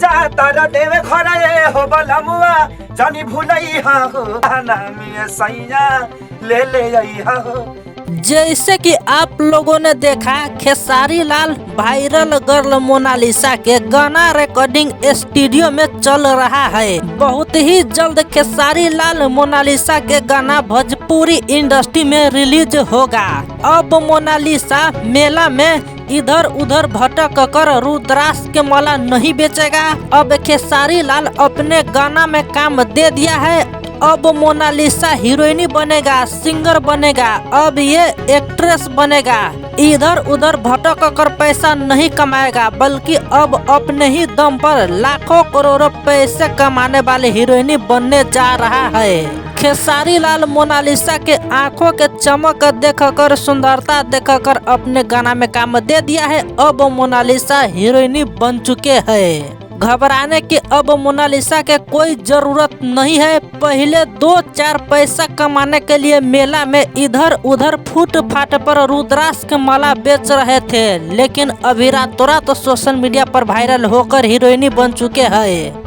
जा तारा देवे घरे हो बलमुआ जानी भूलई हा हो नामी सैया ले ले आई हा हो। जैसे कि आप लोगों ने देखा Khesari Lal viral girl Mona Lisa के गाना रिकॉर्डिंग स्टूडियो में चल रहा है। बहुत ही जल्द खेसारी लाल मोनालिसा के गाना भोजपुरी इंडस्ट्री में रिलीज होगा। अब मोनालिसा मेला में इधर उधर भटक कर रुद्राक्ष के माला नहीं बेचेगा। अब खेसारी लाल अपने गाना में काम दे दिया है। अब मोनालिसा हीरोइनी बनेगा, सिंगर बनेगा, अब ये एक्ट्रेस बनेगा। इधर उधर भटक कर पैसा नहीं कमाएगा, बल्कि अब अपने ही दम पर लाखों करोड़ों पैसे कमाने वाले हीरोइनी बनने जा रहा है। खेसारी लाल मोनालिसा के आंखों के चमक देखकर, सुंदरता देखकर अपने गाना में काम दे दिया है। अब मोनालिसा हीरोइनी बन चुके हैं। घबराने की अब मोनालिसा के कोई जरूरत नहीं है। पहले 2-4 पैसा कमाने के लिए मेला में इधर उधर फुटपाथ पर रुद्राक्ष के माला बेच रहे थे, लेकिन अभी रातों रात सोशल मीडिया पर वायरल होकर हीरोइनी बन चुके हैं।